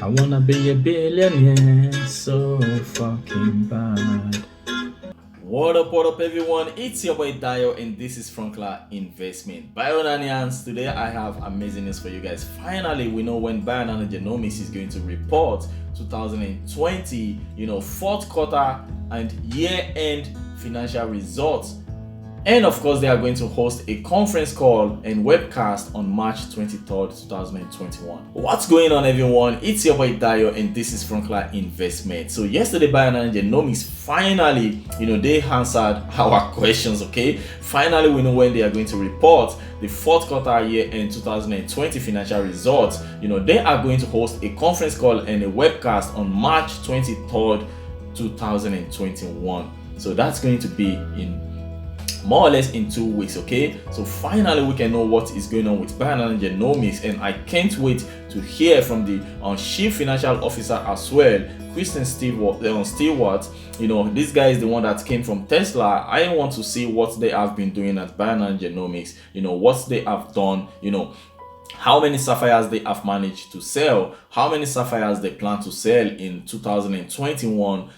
I wanna be a billionaire so fucking bad. What up, everyone? It's your boy Dio, and this is Frankla Investment. Bionanians, today I have amazing news for you guys. Finally, we know when Bionano Genomics is going to report 2020, fourth quarter and year-end financial results. And of course, they are going to host a conference call and webcast on March 23rd, 2021. What's going on, everyone? It's your boy Dio, and this is Frankla Investment. So yesterday, Bionano Genomics finally, they answered our questions, okay? Finally, we know when they are going to report the fourth quarter year and 2020 financial results. They are going to host a conference call and a webcast on March 23rd, 2021. So that's going to be in more or less in 2 weeks, okay? So finally we can know what is going on with Bionano Genomics, and I can't wait to hear from the chief financial officer as well, Kristen Stewart. This guy is the one that came from Tesla. I want to see what they have been doing at Bionano Genomics, what they have done, how many Saphyrs they have managed to sell, how many Saphyrs they plan to sell in 2021,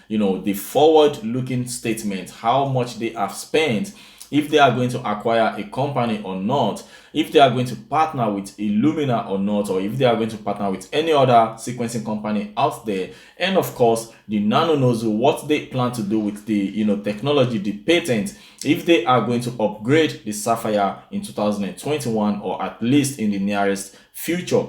the forward-looking statement, how much they have spent, if they are going to acquire a company or not, if they are going to partner with Illumina or not, or if they are going to partner with any other sequencing company out there, and of course the nano nozzle, what they plan to do with the technology, the patent, if they are going to upgrade the Saphyr in 2021 or at least in the nearest future.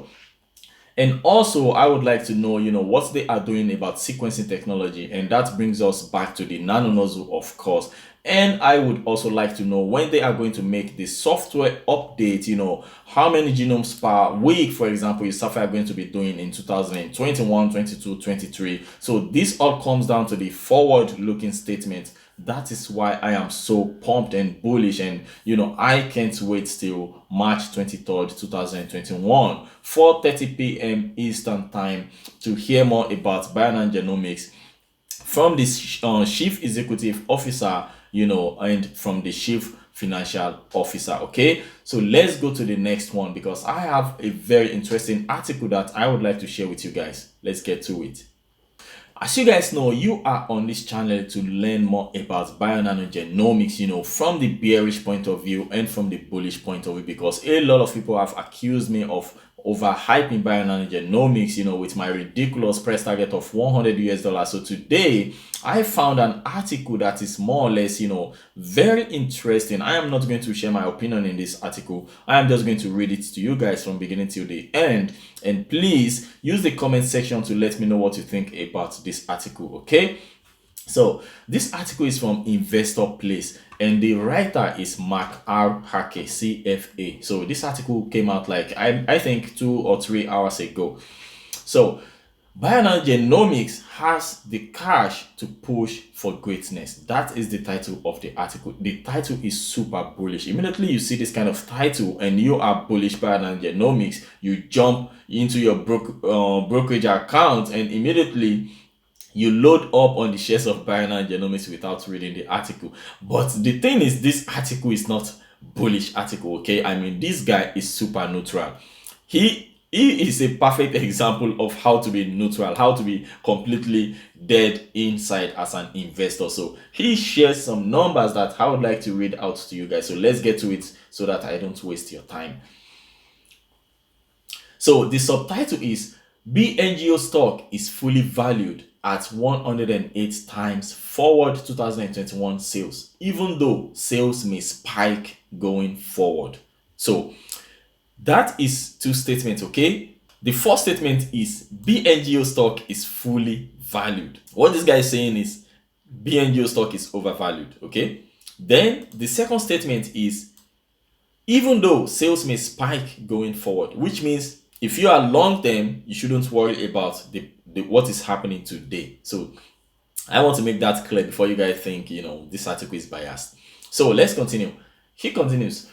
And also, I would like to know, what they are doing about sequencing technology. And that brings us back to the nano nozzle, of course. And I would also like to know when they are going to make the software update, how many genomes per week, for example, is Saphyr going to be doing in 2021, 22, 23. So this all comes down to the forward-looking statement. That is why I am so pumped and bullish, and I can't wait till March 23rd, 2021, 4:30 p.m. Eastern Time, to hear more about Bionano Genomics from the chief executive officer, and from the chief financial officer. Okay, so let's go to the next one, because I have a very interesting article that I would like to share with you guys. Let's get to it. As you guys know, you are on this channel to learn more about Bionano Genomics, from the bearish point of view and from the bullish point of view, because a lot of people have accused me of overhyping Bionano Genomics, with my ridiculous price target of $100. So today I found an article that is more or less, very interesting. I am not going to share my opinion in this article. I am just going to read it to you guys from beginning till the end. And please use the comment section to let me know what you think about this article, okay? So this article is from Investor Place, and the writer is Mark R. Hake, CFA. So this article came out like I think 2 or 3 hours ago. So Bionano Genomics has the cash to push for greatness. That is the title of the article. The title is super bullish. Immediately you see this kind of title and you are bullish Bionano Genomics, you jump into your brokerage account and immediately you load up on the shares of Bionano Genomics without reading the article. But the thing is, this article is not bullish article, okay? I mean, this guy is super neutral. He is a perfect example of how to be neutral, how to be completely dead inside as an investor. So he shares some numbers that I would like to read out to you guys. So let's get to it so that I don't waste your time. So the subtitle is BNGO stock is fully valued at 108 times forward 2021 sales, even though sales may spike going forward. So that is 2 statements, okay? The first statement is BNGO stock is fully valued. What this guy is saying is BNGO stock is overvalued, okay? Then the second statement is even though sales may spike going forward, which means if you are long term, you shouldn't worry about what is happening today. So I want to make that clear before you guys think, this article is biased. So let's continue. He continues.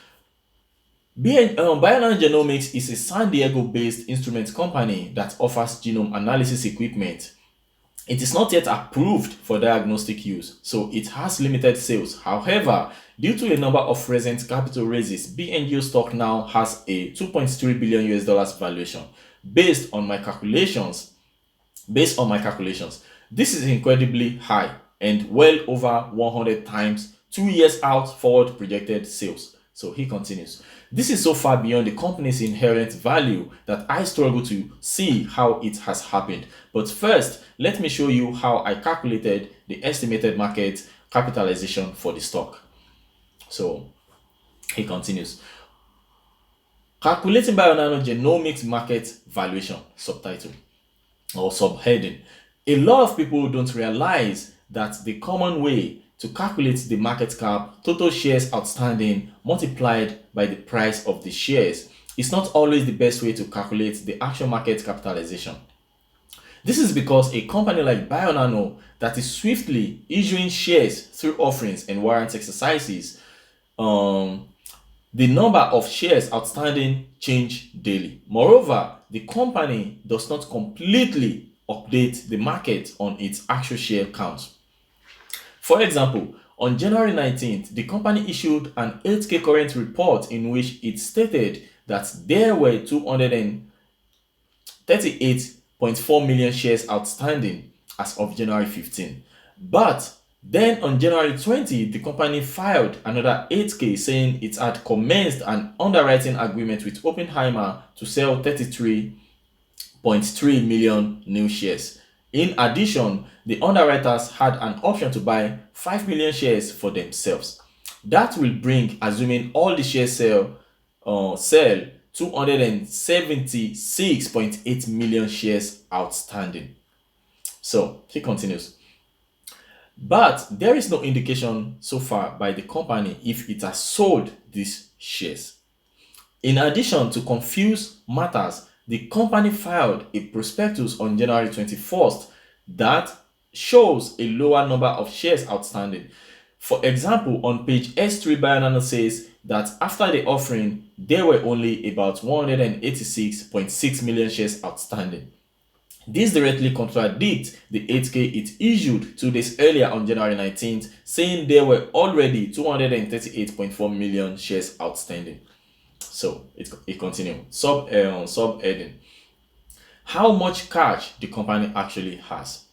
Bionano Genomics is a San Diego-based instrument company that offers genome analysis equipment. It is not yet approved for diagnostic use, so it has limited sales. However, due to a number of recent capital raises, BNGO stock now has a $2.3 billion valuation. Based on my calculations, Based on my calculations, this is incredibly high and well over 100 times 2 years out forward projected sales. So he continues. This is so far beyond the company's inherent value that I struggle to see how it has happened. But first, let me show you how I calculated the estimated market capitalization for the stock. So he continues. Calculating Bionano Genomics market valuation, subtitle or subheading. A lot of people don't realize that the common way to calculate the market cap, total shares outstanding multiplied by the price of the shares, is not always the best way to calculate the actual market capitalization. This is because a company like Bionano that is swiftly issuing shares through offerings and warrant exercises, the number of shares outstanding change daily. Moreover, the company does not completely update the market on its actual share count. For example, on January 19th, the company issued an 8K current report in which it stated that there were 238.4 million shares outstanding as of January 15. But then on January 20, the company filed another 8K saying it had commenced an underwriting agreement with Oppenheimer to sell 33.3 million new shares. In addition, the underwriters had an option to buy 5 million shares for themselves. That will bring, assuming all the shares sell 276.8 million shares outstanding. So he continues. But there is no indication so far by the company if it has sold these shares. In addition, to confuse matters, the company filed a prospectus on January 21st that shows a lower number of shares outstanding. For example, on page S3, Bionano says that after the offering, there were only about 186.6 million shares outstanding. This directly contradicts the 8K it issued 2 days earlier on January 19th, saying there were already 238.4 million shares outstanding. So it continues. Subheading. How much cash the company actually has.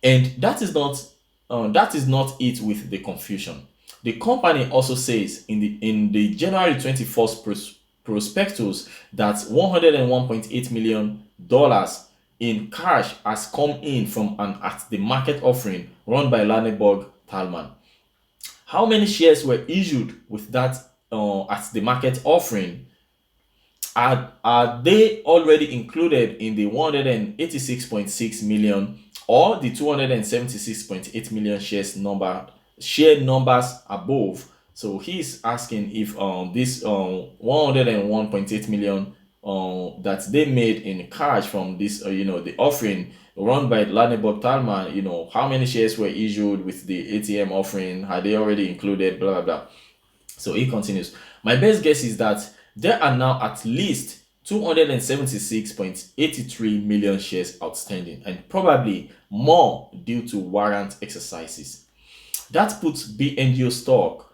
And that is not it with the confusion. The company also says in the January 21st prospectus that $101.8 million in cash has come in from an at-the-market offering run by Laneburg Thalmann. How many shares were issued with that at-the-market offering? Are they already included in the 186.6 million or the 276.8 million share numbers above? So he's asking if this 101.8 million that they made in cash from this the offering run by Laneburg Thalmann, how many shares were issued with the ATM offering? Are they already included? Blah blah blah. So he continues. My best guess is that there are now at least 276.83 million shares outstanding, and probably more due to warrant exercises. That puts BNGO stock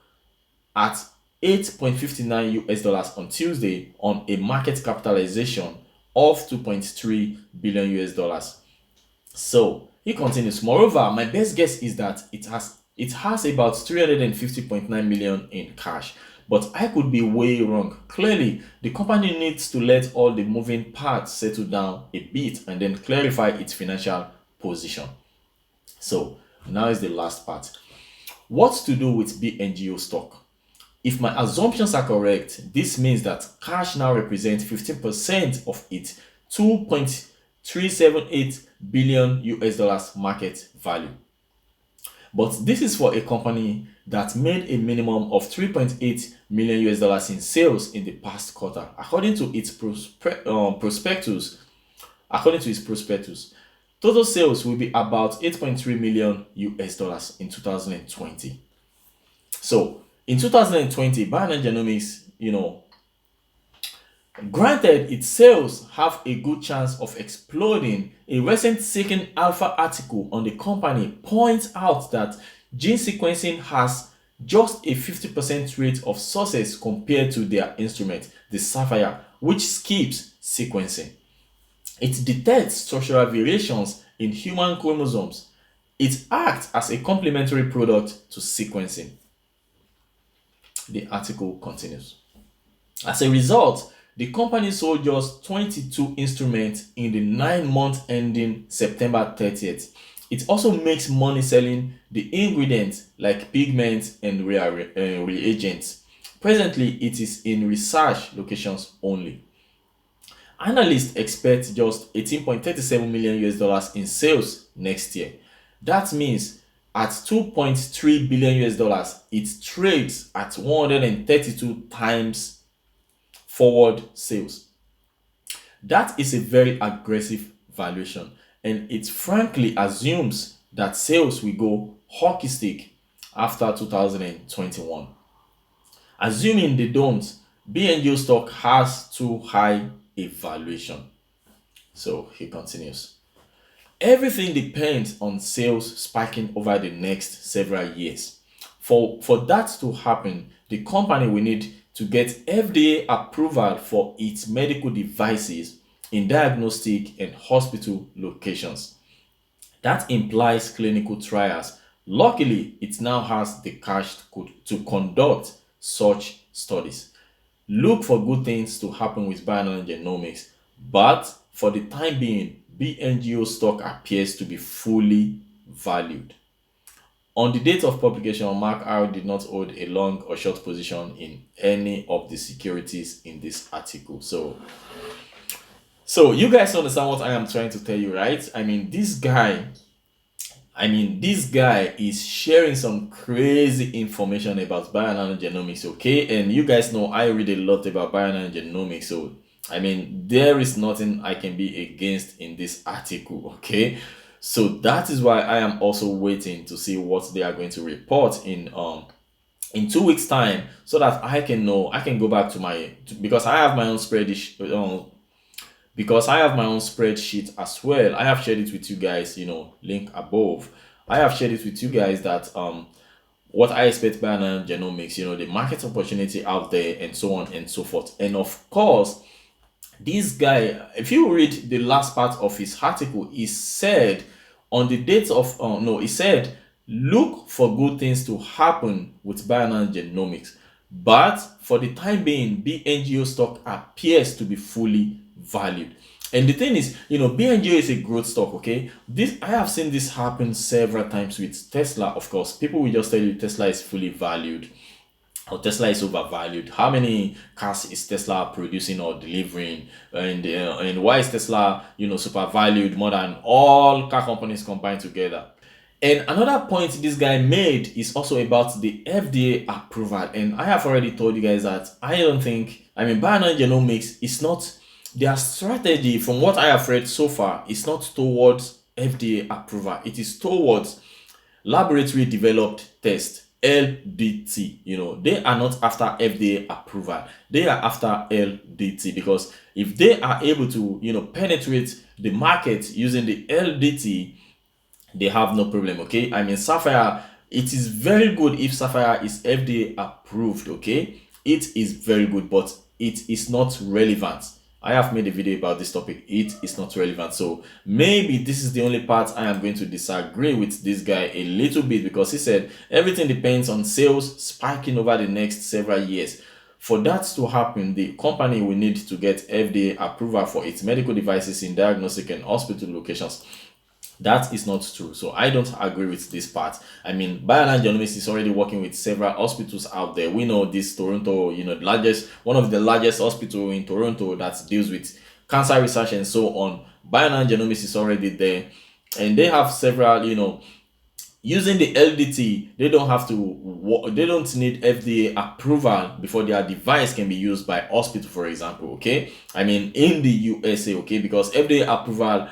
at $8.59 on Tuesday on a market capitalization of $2.3 billion. So he continues. Moreover, my best guess is that it has about 350.9 million in cash, but I could be way wrong. Clearly, the company needs to let all the moving parts settle down a bit and then clarify its financial position. So now is the last part. What to do with BNGO stock? If my assumptions are correct, this means that cash now represents 15% of its $2.378 billion market value. But this is for a company that made a minimum of $3.8 million in sales in the past quarter, according to its prospectus. Total sales will be about $8.3 million in 2020. So in 2020, Bionano Genomics, granted its sales have a good chance of exploding. A recent Seeking Alpha article on the company points out that gene sequencing has just a 50% rate of success compared to their instrument, the Saphyr, which skips sequencing. It detects structural variations in human chromosomes. It acts as a complementary product to sequencing. The article continues. As a result, the company sold just 22 instruments in the 9 months ending September 30th. It also makes money selling the ingredients like pigments and reagents. Presently, it is in research locations only. Analysts expect just 18.37 million US dollars in sales next year. That means at 2.3 billion US dollars, it trades at 132 times forward sales. That is a very aggressive valuation, and it frankly assumes that sales will go hockey stick after 2021. Assuming they don't, BNGO stock has too high a valuation. So he continues. Everything depends on sales spiking over the next several years. For that to happen, the company will need to get FDA approval for its medical devices in diagnostic and hospital locations. That implies clinical trials. Luckily, it now has the cash to conduct such studies. Look for good things to happen with Bionano Genomics, but for the time being, BNGO stock appears to be fully valued. On the date of publication, Mark R did not hold a long or short position in any of the securities in this article. So you guys understand what I am trying to tell you, right? This guy is sharing some crazy information about Bionano Genomics, okay? And you guys know I read a lot about Bionano Genomics, so there is nothing I can be against in this article, okay? So that is why I am also waiting to see what they are going to report in 2 weeks time, so that I can know, I can go back to because I have my own spreadsheet as well. I have shared it with you guys, link above. I have shared it with you guys that what I expect by genomics, the market opportunity out there, and so on and so forth. And of course, this guy, if you read the last part of his article, he said on the date of no, he said look for good things to happen with Bionano Genomics, but for the time being, BNGO stock appears to be fully valued. And the thing is, BNGO is a growth stock, okay? I have seen this happen several times with Tesla. Of course, people will just tell you Tesla is fully valued or Tesla is overvalued. How many cars is Tesla producing or delivering? And why is Tesla, super valued more than all car companies combined together? And another point this guy made is also about the FDA approval. And I have already told you guys that I don't think, Bionano Genomics is not, their strategy from what I have read so far is not towards FDA approval. It is towards laboratory developed test, LDT. They are not after FDA approval. They are after LDT, because if they are able to, penetrate the market using the LDT, they have no problem, okay? Saphyr, it is very good if Saphyr is FDA approved, okay? It is very good, but it is not relevant. I have made a video about this topic. It is not relevant. So maybe this is the only part I am going to disagree with this guy a little bit, because he said everything depends on sales spiking over the next several years. For that to happen, the company will need to get FDA approval for its medical devices in diagnostic and hospital locations. That is not true. So I don't agree with this part. Bionano Genomics is already working with several hospitals out there. We know this Toronto, one of the largest hospital in Toronto that deals with cancer research and so on. Bionano Genomics is already there, and they have several, using the LDT, they don't need FDA approval before their device can be used by hospital, for example, okay? In the USA, okay? Because FDA approval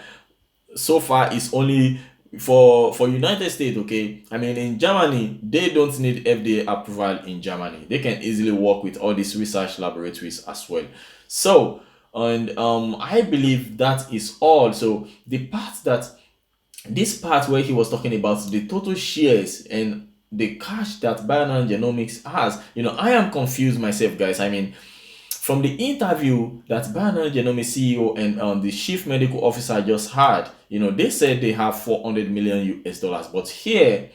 so far is only for United States, okay? In Germany, they don't need FDA approval. In Germany, they can easily work with all these research laboratories as well. So, and I believe that is all. So this part where he was talking about the total shares and the cash that Bionano Genomics has, I am confused myself, guys. from the interview that Bionano Genomics CEO and the chief medical officer just had, they said they have 400 million US dollars. But here,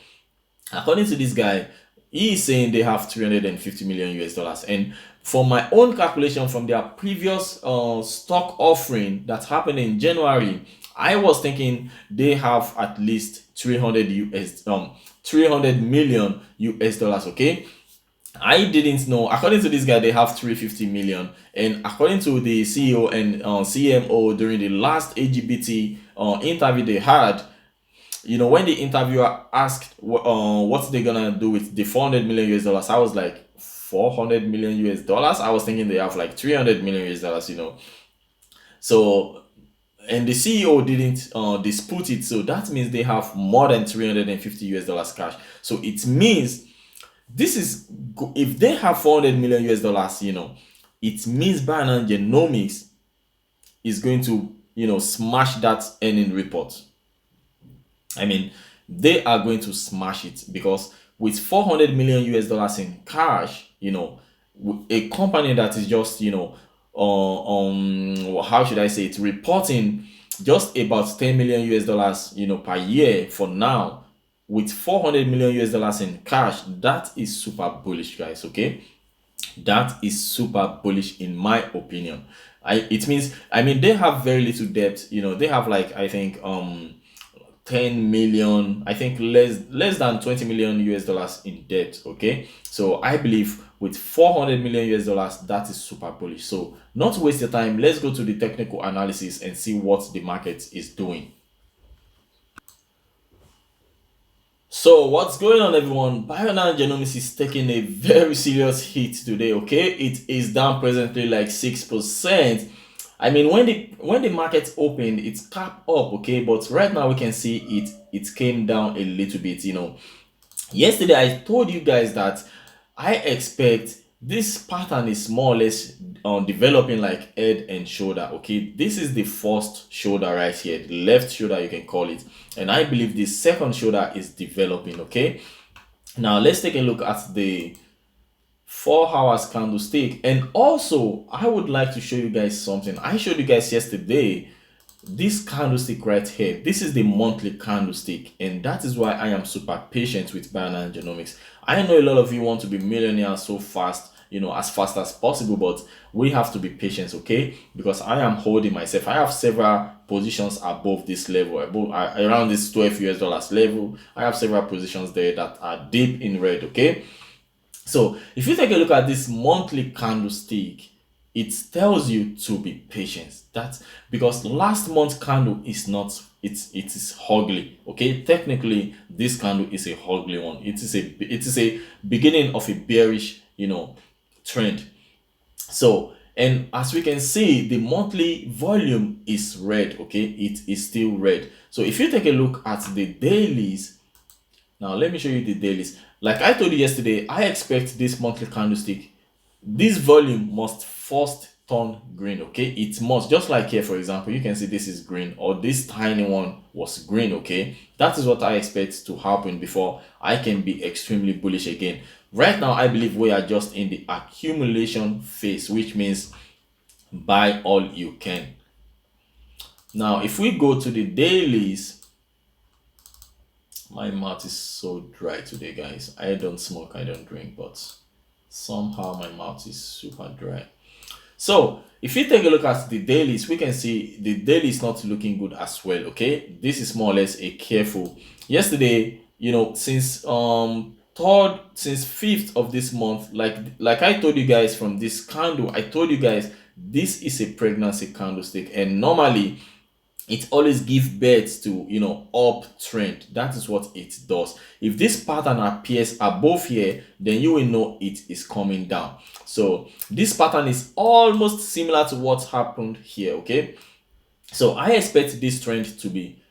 according to this guy, he is saying they have 350 million US dollars. And from my own calculation from their previous stock offering that happened in January, I was thinking they have at least 300 million US dollars. Okay, I didn't know. According to this guy, they have 350 million, and according to the CEO and CMO during the last AGBT interview they had, when the interviewer asked what they're gonna do with the 400 million US dollars, I was like, 400 million US dollars. I was thinking they have like 300 million US dollars. So, and the CEO didn't dispute it, so that means they have more than 350 US dollars cash. So it means this is, if they have 400 million US dollars, it means Bionano Genomics is going to smash that earning report. I mean, they are going to smash it, because with 400 million US dollars in cash, a company that is just how should I say it, reporting just about 10 million US dollars per year for now, with 400 million US dollars in cash, that is super bullish, guys. Okay, that is super bullish in my opinion. It means, they have very little debt. They have like, I think 10 million, I think less than 20 million US dollars in debt. Okay, so I believe with 400 million US dollars, that is super bullish. So not to waste your time, let's go to the technical analysis and see what the market is doing. So what's going on, everyone? Bionano Genomics is taking a very serious hit today. Okay, it is down presently like 6%. When the market opened, it's capped up. Okay, but right now we can see it came down a little bit. Yesterday I told you guys that I expect this pattern is more or less developing like head and shoulder. Okay, this is the first shoulder right here, the left shoulder you can call it, and I believe the second shoulder is developing. Okay, now let's take a look at the 4 hours candlestick. And also I would like to show you guys something I showed you guys yesterday. This candlestick right here, this is the monthly candlestick, and that is why I am super patient with Bionano Genomics. I know a lot of you want to be millionaires so fast, as fast as possible, but we have to be patient. Okay, because I am holding myself. I have several positions above this level, around this 12 US dollars level. I have several positions there that are deep in red. Okay, so if you take a look at this monthly candlestick, it tells you to be patient. That's because last month's candle is not, it is ugly. Okay, technically this candle is a ugly one. It is a beginning of a bearish trend. So, and as we can see, the monthly volume is red. Okay, it is still red. So if you take a look at the dailies, now let me show you the dailies. Like I told you yesterday, I expect this monthly candlestick, this volume must first turn green. Okay, it must, just like here for example, you can see this is green, or this tiny one was green. Okay, that is what I expect to happen before I can be extremely bullish again. Right now I believe we are just in the accumulation phase, which means buy all you can. Now if we go to the dailies, my mouth is so dry today, guys. I don't smoke, I don't drink, but somehow my mouth is super dry. So if you take a look at the dailies, we can see the daily is not looking good as well. Okay, this is more or less a careful. Yesterday, since 5th of this month, like I told you guys, from this candle, I told you guys this is a pregnancy candlestick, and normally it always gives birth to uptrend. That is what it does. If this pattern appears above here, then you will know it is coming down. So this pattern is almost similar to what happened here. Okay, so I expect this trend to be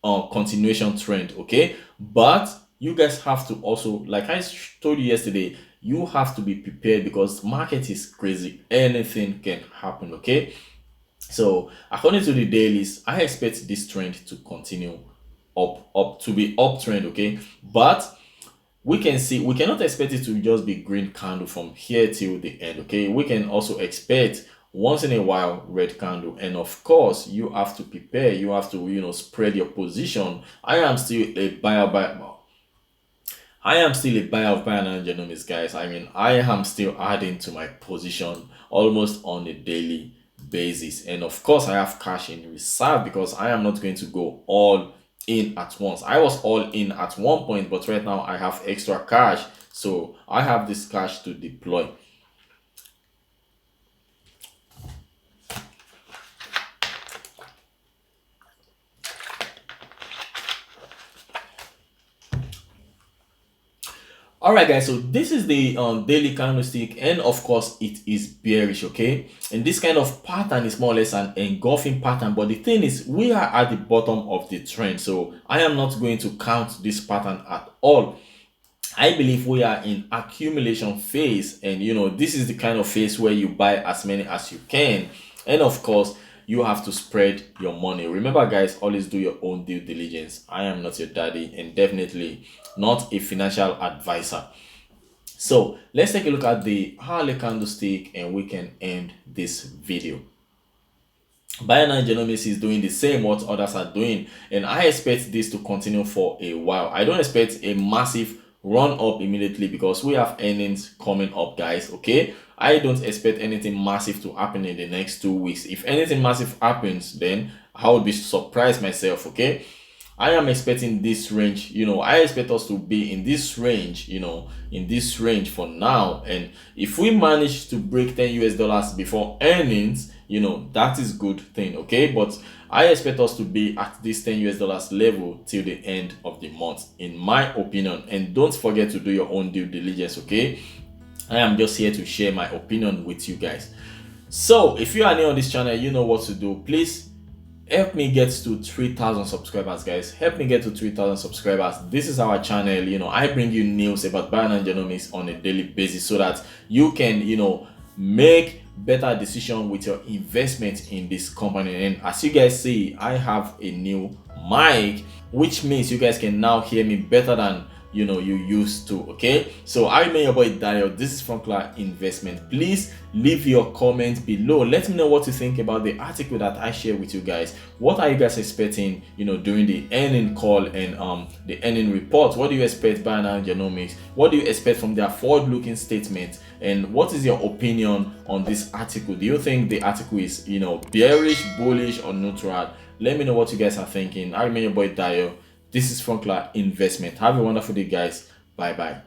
a continuation trend. Okay, but you guys have to also, like I told you yesterday, you have to be prepared, because market is crazy, anything can happen. Okay, so according to the dailies, I expect this trend to continue up to be uptrend. Okay, but we can see, we cannot expect it to just be green candle from here till the end. Okay, we can also expect once in a while red candle, and of course you have to prepare, you have to spread your position. I am still a buyer of Bionano Genomics, guys. I mean, I am still adding to my position almost on a daily basis. And of course, I have cash in reserve because I am not going to go all in at once. I was all in at one point, but right now I have extra cash. So I have this cash to deploy. All right, guys, so this is the daily candlestick, and of course it is bearish. Okay, and this kind of pattern is more or less an engulfing pattern, but the thing is we are at the bottom of the trend, so I am not going to count this pattern at all. I believe we are in accumulation phase, and this is the kind of phase where you buy as many as you can, and of course you have to spread your money. Remember, guys, always do your own due diligence. I am not your daddy and definitely not a financial advisor. So let's take a look at the hourly candlestick and we can end this video. Bionano Genomics is doing the same what others are doing, and I expect this to continue for a while. I don't expect a massive run up immediately because we have earnings coming up, guys. Okay, I don't expect anything massive to happen in the next 2 weeks. If anything massive happens, then I would be surprised myself. Okay, I am expecting this range. I expect us to be in this range, in this range for now. And if we manage to break $10 before earnings, that is good thing. Okay, but I expect us to be at this $10 level till the end of the month, in my opinion. And don't forget to do your own due diligence. Okay, I am just here to share my opinion with you guys. So if you are new on this channel, you know what to do. Please help me get to 3,000 subscribers, guys. Help me get to 3,000 subscribers. This is our channel. I bring you news about Bionano Genomics on a daily basis so that you can make better decision with your investment in this company. And as you guys see, I have a new mic, which means you guys can now hear me better than you used to. Okay, so I remain your boy Dayo. This is Franklin Investment. Please leave your comment below. Let me know what you think about the article that I share with you guys. What are you guys expecting during the earning call and the earning report? What do you expect Bionano Genomics? What do you expect from their forward-looking statement? And what is your opinion on this article? Do you think the article is bearish, bullish, or neutral? Let me know what you guys are thinking. I remain your boy Dayo. This is Franklin Investment. Have a wonderful day, guys. Bye bye.